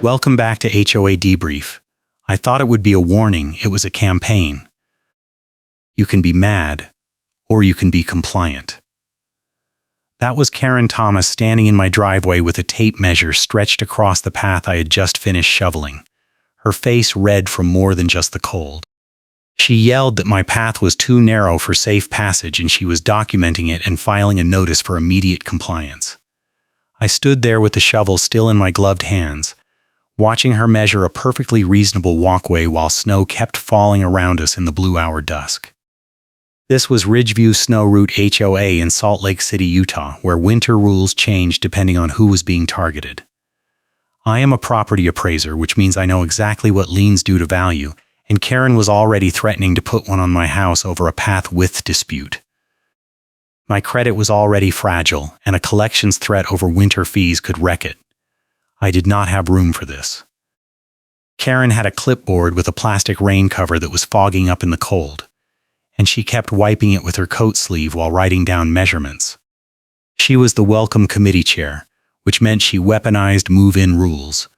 Welcome back to HOA Debrief. I thought it would be a warning. It was a campaign. You can be mad, or you can be compliant. That was Karen Thomas standing in my driveway with a tape measure stretched across the path I had just finished shoveling, her face red from more than just the cold. She yelled that my path was too narrow for safe passage and she was documenting it and filing a notice for immediate compliance. I stood there with the shovel still in my gloved hands, watching her measure a perfectly reasonable walkway while snow kept falling around us in the blue hour dusk. This was Ridgeview Snow Route HOA in Salt Lake City, Utah, where winter rules changed depending on who was being targeted. I am a property appraiser, which means I know exactly what liens do to value, and Karen was already threatening to put one on my house over a path width dispute. My credit was already fragile, and a collections threat over winter fees could wreck it. I did not have room for this. Karen had a clipboard with a plastic rain cover that was fogging up in the cold, and she kept wiping it with her coat sleeve while writing down measurements. She was the welcome committee chair, which meant she weaponized move-in rules,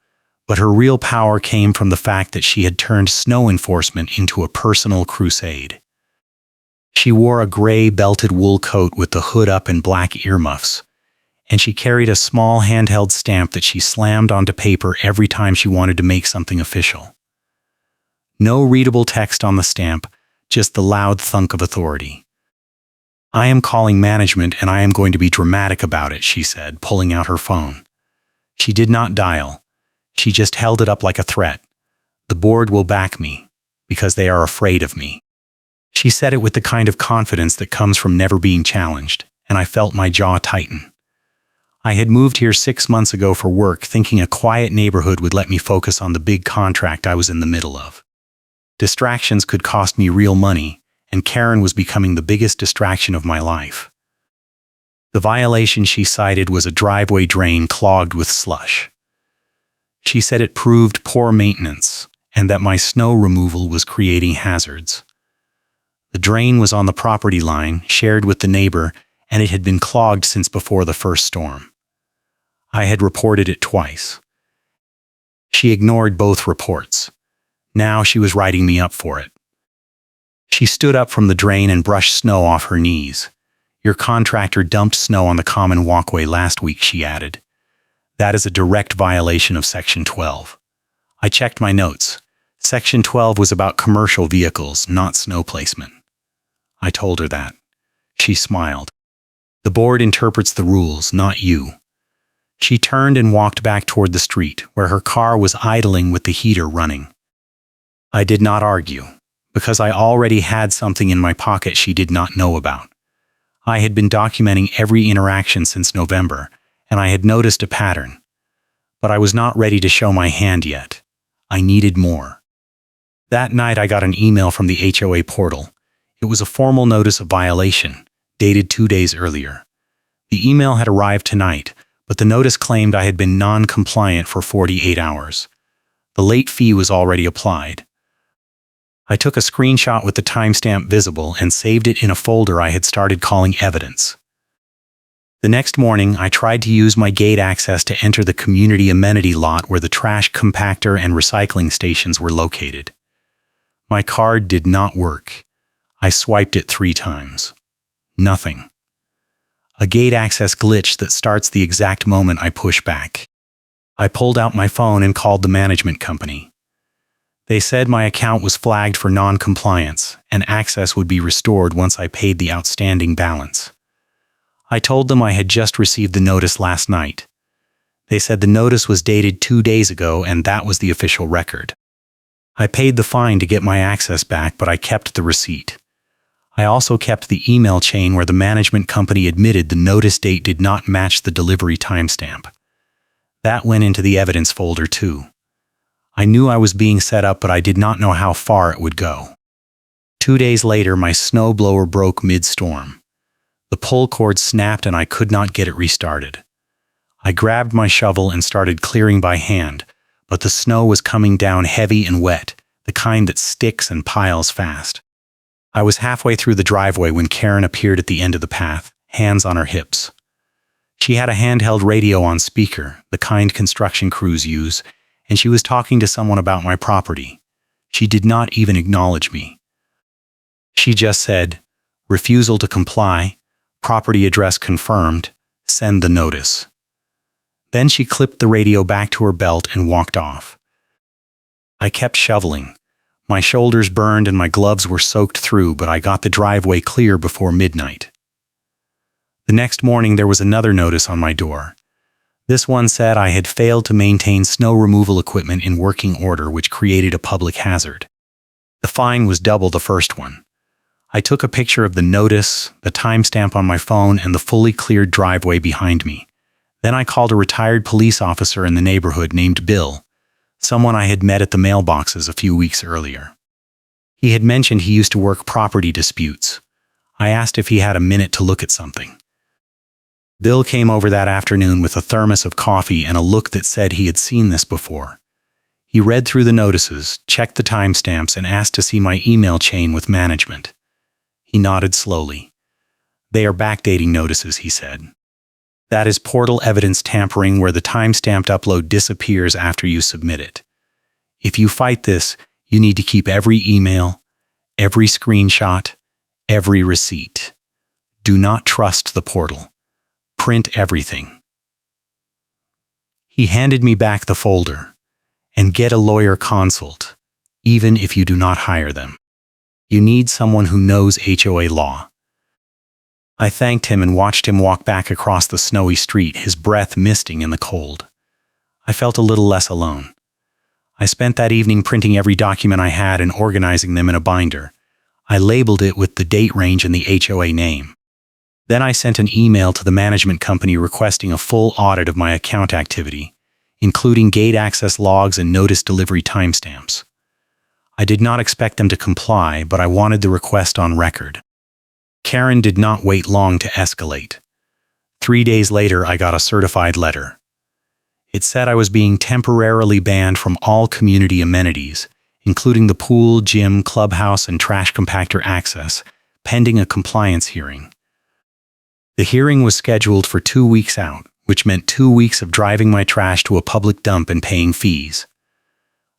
but her real power came from the fact that she had turned snow enforcement into a personal crusade. She wore a gray belted wool coat with the hood up and black earmuffs, and she carried a small handheld stamp that she slammed onto paper every time she wanted to make something official. No readable text on the stamp, just the loud thunk of authority. "I am calling management and I am going to be dramatic about it," she said, pulling out her phone. She did not dial. She just held it up like a threat. "The board will back me, because they are afraid of me." She said it with the kind of confidence that comes from never being challenged, and I felt my jaw tighten. I had moved here 6 months ago for work, thinking a quiet neighborhood would let me focus on the big contract I was in the middle of. Distractions could cost me real money, and Karen was becoming the biggest distraction of my life. The violation she cited was a driveway drain clogged with slush. She said it proved poor maintenance, and that my snow removal was creating hazards. The drain was on the property line, shared with the neighbor, and it had been clogged since before the first storm. I had reported it twice. She ignored both reports. Now she was writing me up for it. She stood up from the drain and brushed snow off her knees. "Your contractor dumped snow on the common walkway last week," she added. "That is a direct violation of Section 12. I checked my notes. Section 12 was about commercial vehicles, not snow placement. I told her that. She smiled. "The board interprets the rules, not you." She turned and walked back toward the street, where her car was idling with the heater running. I did not argue, because I already had something in my pocket she did not know about. I had been documenting every interaction since November, and I had noticed a pattern. But I was not ready to show my hand yet. I needed more. That night I got an email from the HOA portal. It was a formal notice of violation, dated 2 days earlier. The email had arrived tonight, but the notice claimed I had been non-compliant for 48 hours. The late fee was already applied. I took a screenshot with the timestamp visible and saved it in a folder I had started calling evidence. The next morning, I tried to use my gate access to enter the community amenity lot where the trash compactor and recycling stations were located. My card did not work. I swiped it 3 times. Nothing. A gate access glitch that starts the exact moment I push back. I pulled out my phone and called the management company. They said my account was flagged for non-compliance and access would be restored once I paid the outstanding balance. I told them I had just received the notice last night. They said the notice was dated 2 days ago and that was the official record. I paid the fine to get my access back, but I kept the receipt. I also kept the email chain where the management company admitted the notice date did not match the delivery timestamp. That went into the evidence folder too. I knew I was being set up, but I did not know how far it would go. 2 days later, my snowblower broke mid-storm. The pull cord snapped and I could not get it restarted. I grabbed my shovel and started clearing by hand, but the snow was coming down heavy and wet, the kind that sticks and piles fast. I was halfway through the driveway when Karen appeared at the end of the path, hands on her hips. She had a handheld radio on speaker, the kind construction crews use, and she was talking to someone about my property. She did not even acknowledge me. She just said, "Refusal to comply, property address confirmed, send the notice." Then she clipped the radio back to her belt and walked off. I kept shoveling. My shoulders burned and my gloves were soaked through, but I got the driveway clear before midnight. The next morning there was another notice on my door. This one said I had failed to maintain snow removal equipment in working order, which created a public hazard. The fine was double the first one. I took a picture of the notice, the timestamp on my phone, and the fully cleared driveway behind me. Then I called a retired police officer in the neighborhood named Bill, someone I had met at the mailboxes a few weeks earlier. He had mentioned he used to work property disputes. I asked if he had a minute to look at something. Bill came over that afternoon with a thermos of coffee and a look that said he had seen this before. He read through the notices, checked the timestamps, and asked to see my email chain with management. He nodded slowly. "They are backdating notices," he said. "That is portal evidence tampering, where the time-stamped upload disappears after you submit it. If you fight this, you need to keep every email, every screenshot, every receipt. Do not trust the portal. Print everything." He handed me back the folder. "And get a lawyer consult, even if you do not hire them. You need someone who knows HOA law." I thanked him and watched him walk back across the snowy street, his breath misting in the cold. I felt a little less alone. I spent that evening printing every document I had and organizing them in a binder. I labeled it with the date range and the HOA name. Then I sent an email to the management company requesting a full audit of my account activity, including gate access logs and notice delivery timestamps. I did not expect them to comply, but I wanted the request on record. Karen did not wait long to escalate. 3 days later, I got a certified letter. It said I was being temporarily banned from all community amenities, including the pool, gym, clubhouse, and trash compactor access, pending a compliance hearing. The hearing was scheduled for 2 weeks out, which meant 2 weeks of driving my trash to a public dump and paying fees.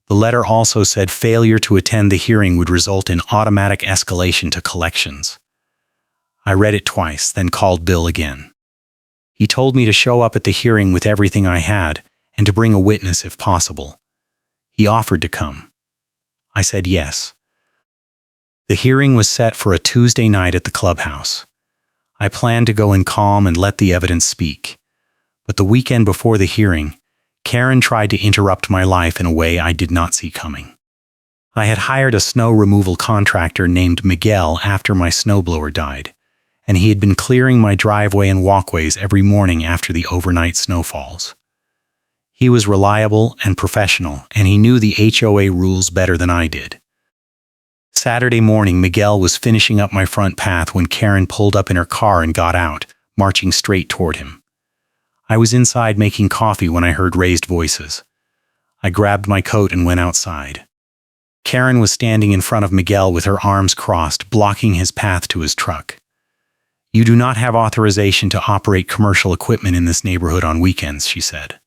The letter also said failure to attend the hearing would result in automatic escalation to collections. I read it twice, then called Bill again. He told me to show up at the hearing with everything I had and to bring a witness if possible. He offered to come. I said yes. The hearing was set for a Tuesday night at the clubhouse. I planned to go in calm and let the evidence speak. But the weekend before the hearing, Karen tried to interrupt my life in a way I did not see coming. I had hired a snow removal contractor named Miguel after my snowblower died, and he had been clearing my driveway and walkways every morning after the overnight snowfalls. He was reliable and professional, and he knew the HOA rules better than I did. Saturday morning, Miguel was finishing up my front path when Karen pulled up in her car and got out, marching straight toward him. I was inside making coffee when I heard raised voices. I grabbed my coat and went outside. Karen was standing in front of Miguel with her arms crossed, blocking his path to his truck. "You do not have authorization to operate commercial equipment in this neighborhood on weekends," she said.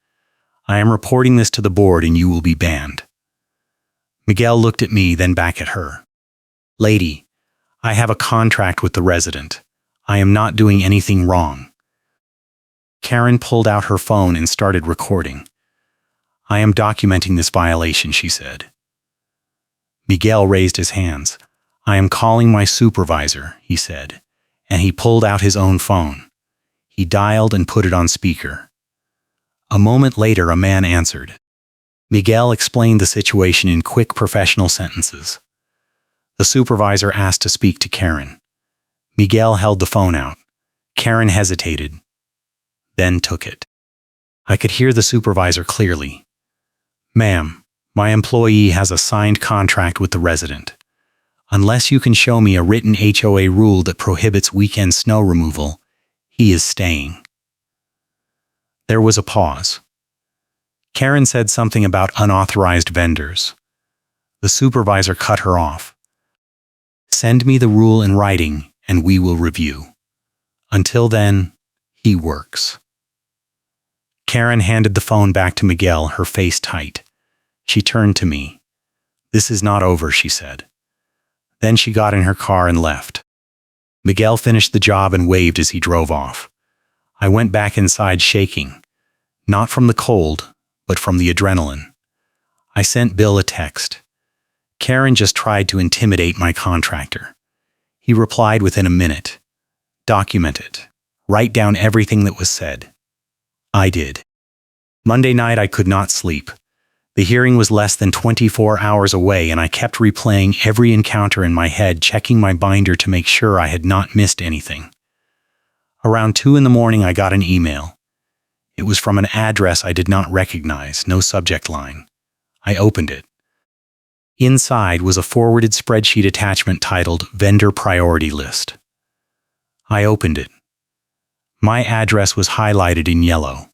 "I am reporting this to the board and you will be banned." Miguel looked at me, then back at her. "Lady, I have a contract with the resident. I am not doing anything wrong." Karen pulled out her phone and started recording. "I am documenting this violation," she said. Miguel raised his hands. "I am calling my supervisor," he said, and he pulled out his own phone. He dialed and put it on speaker. A moment later, a man answered. Miguel explained the situation in quick professional sentences. The supervisor asked to speak to Karen. Miguel held the phone out. Karen hesitated, then took it. I could hear the supervisor clearly. "Ma'am, my employee has a signed contract with the resident. Unless you can show me a written HOA rule that prohibits weekend snow removal, he is staying." There was a pause. Karen said something about unauthorized vendors. The supervisor cut her off. "Send me the rule in writing and we will review. Until then, he works." Karen handed the phone back to Miguel, her face tight. She turned to me. "This is not over," she said. Then she got in her car and left. Miguel finished the job and waved as he drove off. I went back inside shaking, not from the cold, but from the adrenaline. I sent Bill a text. "Karen just tried to intimidate my contractor." He replied within a minute. "Document it. Write down everything that was said." I did. Monday night I could not sleep. The hearing was less than 24 hours away, and I kept replaying every encounter in my head, checking my binder to make sure I had not missed anything. Around 2 a.m, I got an email. It was from an address I did not recognize, no subject line. I opened it. Inside was a forwarded spreadsheet attachment titled Vendor Priority List. I opened it. My address was highlighted in yellow.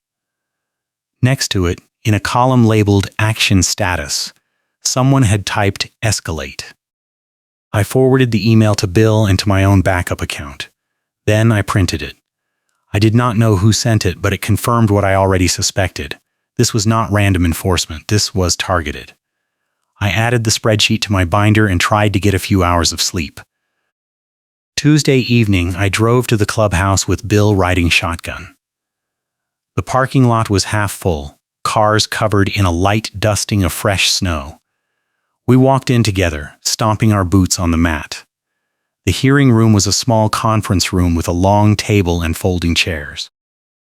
Next to it, in a column labeled Action Status, someone had typed Escalate. I forwarded the email to Bill and to my own backup account. Then I printed it. I did not know who sent it, but it confirmed what I already suspected. This was not random enforcement. This was targeted. I added the spreadsheet to my binder and tried to get a few hours of sleep. Tuesday evening, I drove to the clubhouse with Bill riding shotgun. The parking lot was half full, cars covered in a light dusting of fresh snow. We walked in together, stomping our boots on the mat. The hearing room was a small conference room with a long table and folding chairs.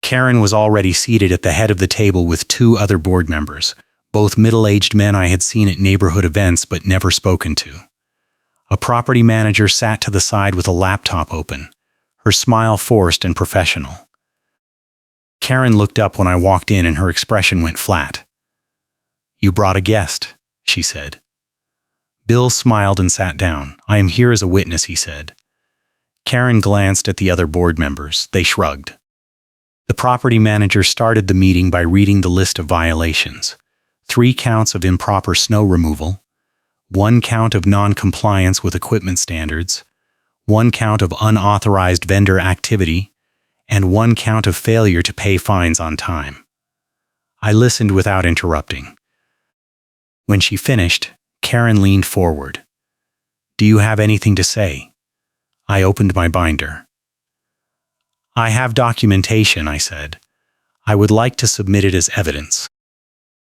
Karen was already seated at the head of the table with 2 other board members, both middle-aged men I had seen at neighborhood events but never spoken to. A property manager sat to the side with a laptop open, her smile forced and professional. Karen looked up when I walked in and her expression went flat. "You brought a guest," she said. Bill smiled and sat down. "I am here as a witness," he said. Karen glanced at the other board members. They shrugged. The property manager started the meeting by reading the list of violations. 3 counts of improper snow removal, 1 count of non-compliance with equipment standards, 1 count of unauthorized vendor activity, and 1 count of failure to pay fines on time. I listened without interrupting. When she finished, Karen leaned forward. "Do you have anything to say?" I opened my binder. "I have documentation," I said. "I would like to submit it as evidence."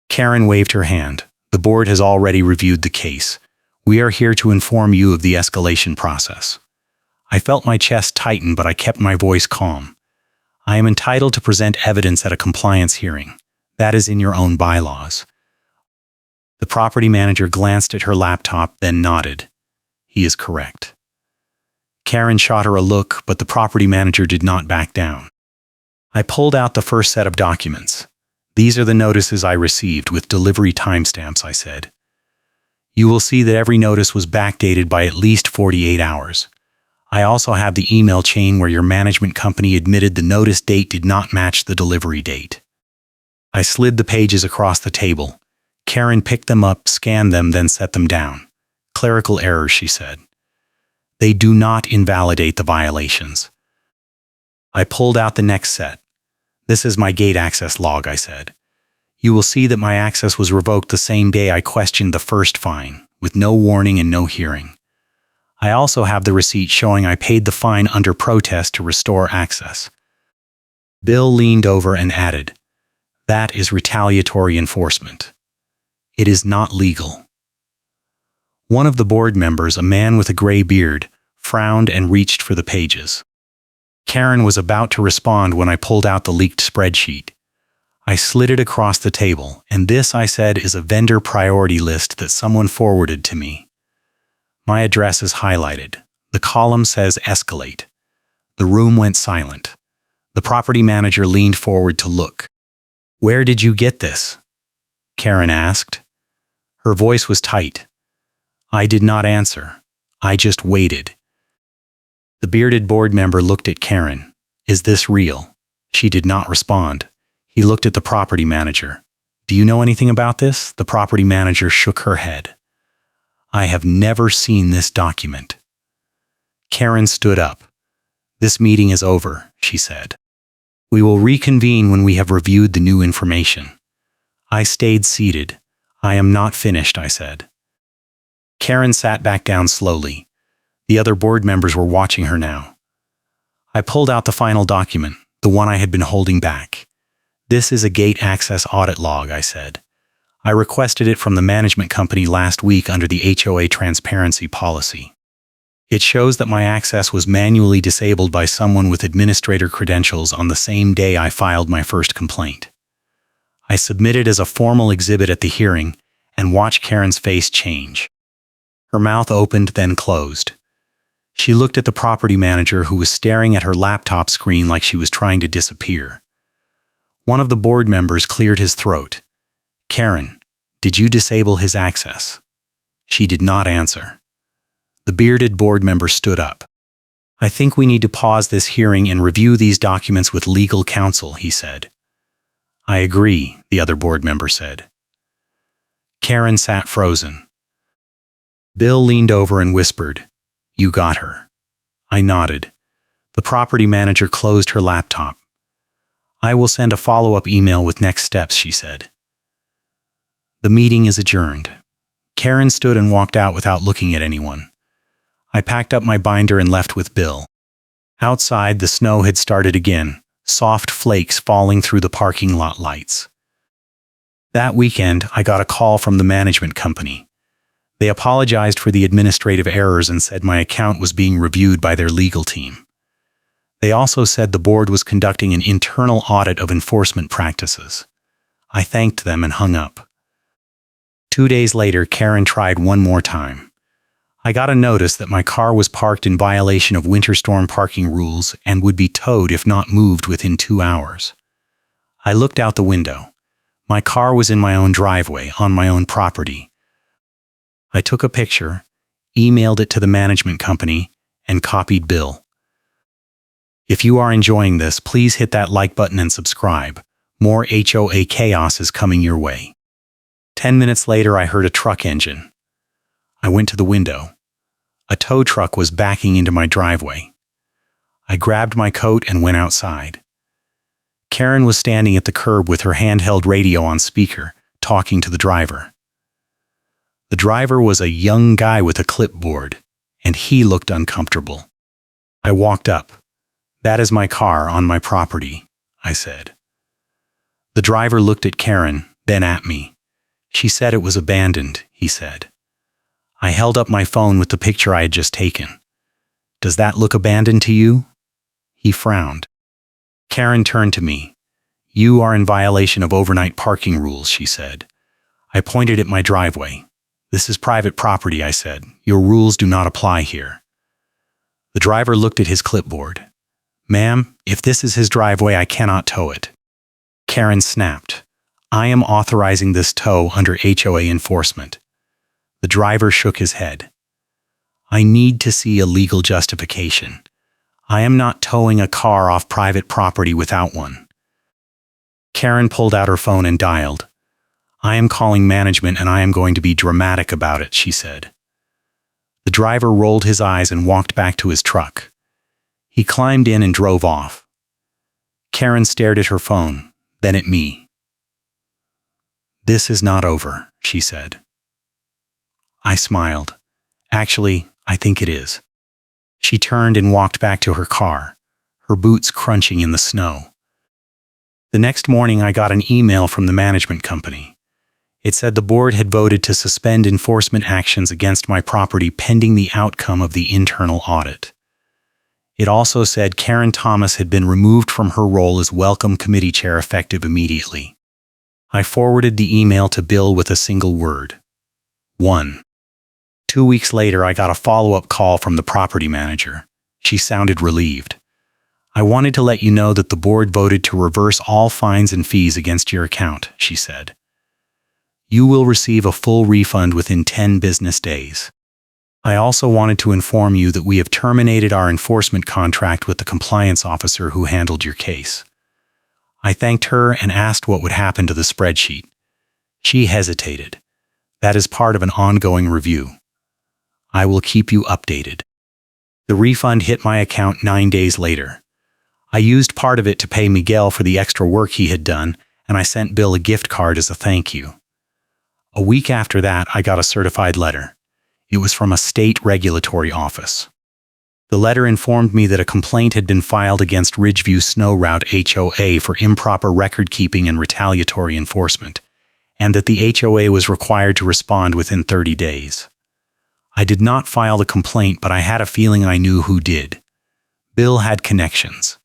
Karen waved her hand. "The board has already reviewed the case. We are here to inform you of the escalation process." I felt my chest tighten, but I kept my voice calm. "I am entitled to present evidence at a compliance hearing. That is in your own bylaws." The property manager glanced at her laptop, then nodded. "He is correct." Karen shot her a look, but the property manager did not back down. I pulled out the first set of documents. "These are the notices I received with delivery timestamps," I said. "You will see that every notice was backdated by at least 48 hours. I also have the email chain where your management company admitted the notice date did not match the delivery date." I slid the pages across the table. Karen picked them up, scanned them, then set them down. "Clerical errors," she said. "They do not invalidate the violations." I pulled out the next set. "This is my gate access log," I said. "You will see that my access was revoked the same day I questioned the first fine, with no warning and no hearing. I also have the receipt showing I paid the fine under protest to restore access." Bill leaned over and added, "That is retaliatory enforcement. It is not legal." One of the board members, a man with a gray beard, frowned and reached for the pages. Karen was about to respond when I pulled out the leaked spreadsheet. I slid it across the table, and this, I said, is a vendor priority list that someone forwarded to me. My address is highlighted. The column says Escalate. The room went silent. The property manager leaned forward to look. "Where did you get this?" Karen asked. Her voice was tight. I did not answer. I just waited. The bearded board member looked at Karen. "Is this real?" She did not respond. He looked at the property manager. "Do you know anything about this?" The property manager shook her head. "I have never seen this document." Karen stood up. "This meeting is over," she said. "We will reconvene when we have reviewed the new information." I stayed seated. I am not finished, I said. Karen sat back down slowly. The other board members were watching her now. I pulled out the final document, the one I had been holding back. This is a gate access audit log, I said. I requested it from the management company last week under the HOA transparency policy. It shows that my access was manually disabled by someone with administrator credentials on the same day I filed my first complaint. I submitted as a formal exhibit at the hearing and watched Karen's face change. Her mouth opened, then closed. She looked at the property manager who was staring at her laptop screen like she was trying to disappear. One of the board members cleared his throat. Karen, did you disable his access? She did not answer. The bearded board member stood up. I think we need to pause this hearing and review these documents with legal counsel, he said. I agree, the other board member said. Karen sat frozen. Bill leaned over and whispered, "You got her." I nodded. The property manager closed her laptop. I will send a follow-up email with next steps, she said. The meeting is adjourned. Karen stood and walked out without looking at anyone. I packed up my binder and left with Bill. Outside, the snow had started again, soft flakes falling through the parking lot lights. That weekend, I got a call from the management company. They apologized for the administrative errors and said my account was being reviewed by their legal team. They also said the board was conducting an internal audit of enforcement practices. I thanked them and hung up. 2 days later, Karen tried one more time. I got a notice that my car was parked in violation of winter storm parking rules and would be towed if not moved within 2 hours. I looked out the window. My car was in my own driveway, on my own property. I took a picture, emailed it to the management company, and copied Bill. If you are enjoying this, please hit that like button and subscribe. More HOA chaos is coming your way. 10 minutes later, I heard a truck engine. I went to the window. A tow truck was backing into my driveway. I grabbed my coat and went outside. Karen was standing at the curb with her handheld radio on speaker, talking to the driver. The driver was a young guy with a clipboard, and he looked uncomfortable. I walked up. "That is my car on my property," I said. The driver looked at Karen, then at me. "She said it was abandoned," he said. I held up my phone with the picture I had just taken. "Does that look abandoned to you?" He frowned. Karen turned to me. "You are in violation of overnight parking rules," she said. I pointed at my driveway. "This is private property," I said. "Your rules do not apply here." The driver looked at his clipboard. "Ma'am, if this is his driveway, I cannot tow it." Karen snapped. "I am authorizing this tow under HOA enforcement." The driver shook his head. "I need to see a legal justification. I am not towing a car off private property without one." Karen pulled out her phone and dialed. "I am calling management and I am going to be dramatic about it," she said. The driver rolled his eyes and walked back to his truck. He climbed in and drove off. Karen stared at her phone, then at me. "This is not over," she said. I smiled. "Actually, I think it is." She turned and walked back to her car, her boots crunching in the snow. The next morning, I got an email from the management company. It said the board had voted to suspend enforcement actions against my property pending the outcome of the internal audit. It also said Karen Thomas had been removed from her role as Welcome Committee Chair effective immediately. I forwarded the email to Bill with a single word: 1. 2 weeks later, I got a follow-up call from the property manager. She sounded relieved. "I wanted to let you know that the board voted to reverse all fines and fees against your account," she said. "You will receive a full refund within 10 business days. I also wanted to inform you that we have terminated our enforcement contract with the compliance officer who handled your case." I thanked her and asked what would happen to the spreadsheet. She hesitated. "That is part of an ongoing review. I will keep you updated." The refund hit my account 9 days later. I used part of it to pay Miguel for the extra work he had done, and I sent Bill a gift card as a thank you. A week after that, I got a certified letter. It was from a state regulatory office. The letter informed me that a complaint had been filed against Ridgeview Snow Route HOA for improper record-keeping and retaliatory enforcement, and that the HOA was required to respond within 30 days. I did not file the complaint, but I had a feeling I knew who did. Bill had connections.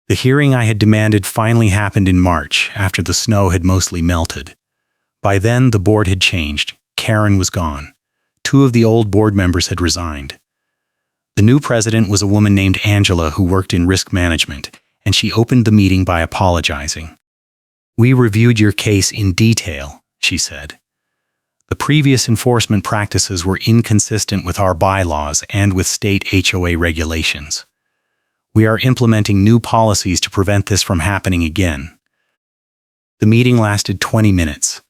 The hearing I had demanded finally happened in March, after the snow had mostly melted. By then, the board had changed. Karen was gone. 2 of the old board members had resigned. The new president was a woman named Angela who worked in risk management, and she opened the meeting by apologizing. "We reviewed your case in detail," she said. "The previous enforcement practices were inconsistent with our bylaws and with state HOA regulations. We are implementing new policies to prevent this from happening again." The meeting lasted 20 minutes.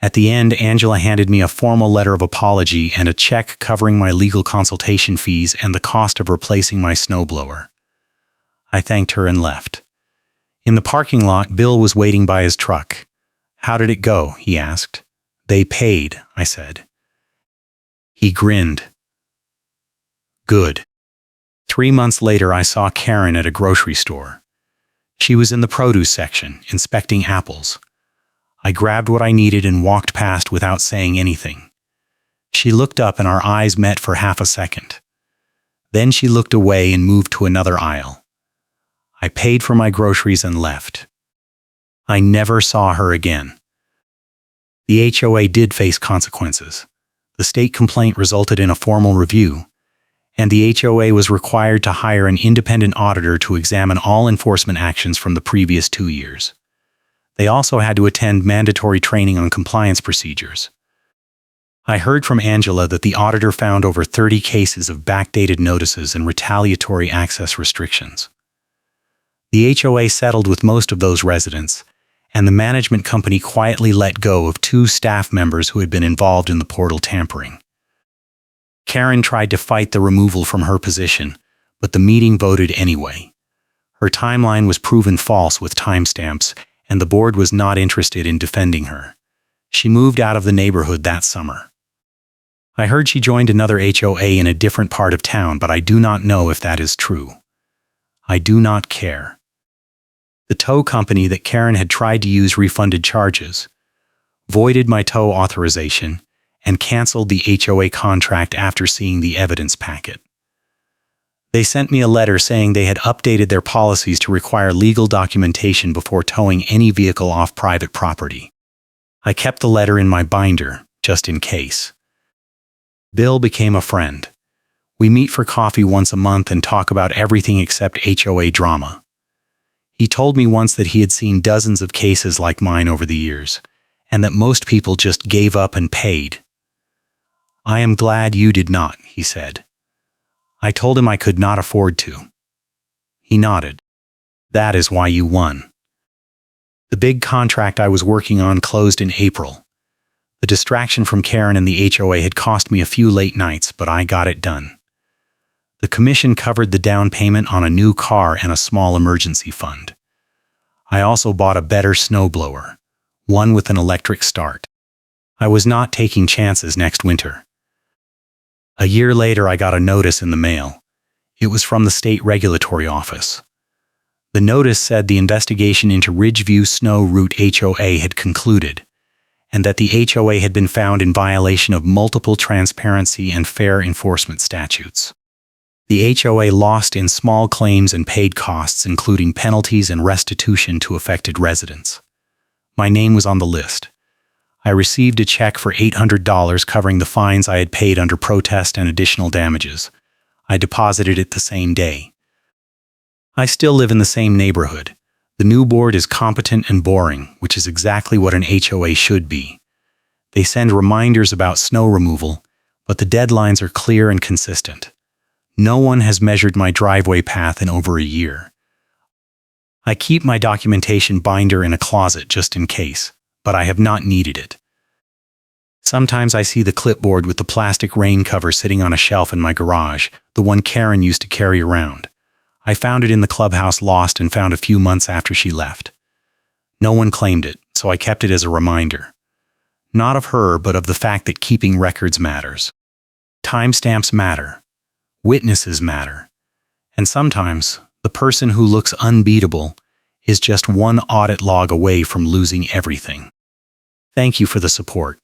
At the end, Angela handed me a formal letter of apology and a check covering my legal consultation fees and the cost of replacing my snowblower. I thanked her and left. In the parking lot, Bill was waiting by his truck. "How did it go?" he asked. "They paid," I said. He grinned. "Good." 3 months later, I saw Karen at a grocery store. She was in the produce section, inspecting apples. I grabbed what I needed and walked past without saying anything. She looked up and our eyes met for half a second. Then she looked away and moved to another aisle. I paid for my groceries and left. I never saw her again. The HOA did face consequences. The state complaint resulted in a formal review, and the HOA was required to hire an independent auditor to examine all enforcement actions from the previous 2 years. They also had to attend mandatory training on compliance procedures. I heard from Angela that the auditor found over 30 cases of backdated notices and retaliatory access restrictions. The HOA settled with most of those residents, and the management company quietly let go of 2 staff members who had been involved in the portal tampering. Karen tried to fight the removal from her position, but the meeting voted anyway. Her timeline was proven false with timestamps, and the board was not interested in defending her. She moved out of the neighborhood that summer. I heard she joined another HOA in a different part of town, but I do not know if that is true. I do not care. The tow company that Karen had tried to use refunded charges, voided my tow authorization, and canceled the HOA contract after seeing the evidence packet. They sent me a letter saying they had updated their policies to require legal documentation before towing any vehicle off private property. I kept the letter in my binder, just in case. Bill became a friend. We meet for coffee once a month and talk about everything except HOA drama. He told me once that he had seen dozens of cases like mine over the years, and that most people just gave up and paid. "I am glad you did not," he said. I told him I could not afford to. He nodded. "That is why you won." The big contract I was working on closed in April. The distraction from Karen and the HOA had cost me a few late nights, but I got it done. The commission covered the down payment on a new car and a small emergency fund. I also bought a better snowblower, one with an electric start. I was not taking chances next winter. A year later, I got a notice in the mail. It was from the state regulatory office. The notice said the investigation into Ridgeview Snow Route HOA had concluded, and that the HOA had been found in violation of multiple transparency and fair enforcement statutes. The HOA lost in small claims and paid costs, including penalties and restitution to affected residents. My name was on the list. I received a check for $800 covering the fines I had paid under protest and additional damages. I deposited it the same day. I still live in the same neighborhood. The new board is competent and boring, which is exactly what an HOA should be. They send reminders about snow removal, but the deadlines are clear and consistent. No one has measured my driveway path in over a year. I keep my documentation binder in a closet just in case, but I have not needed it. Sometimes I see the clipboard with the plastic rain cover sitting on a shelf in my garage, the one Karen used to carry around. I found it in the clubhouse lost and found a few months after she left. No one claimed it, so I kept it as a reminder. Not of her, but of the fact that keeping records matters. Timestamps matter. Witnesses matter. And sometimes, the person who looks unbeatable is just one audit log away from losing everything. Thank you for the support.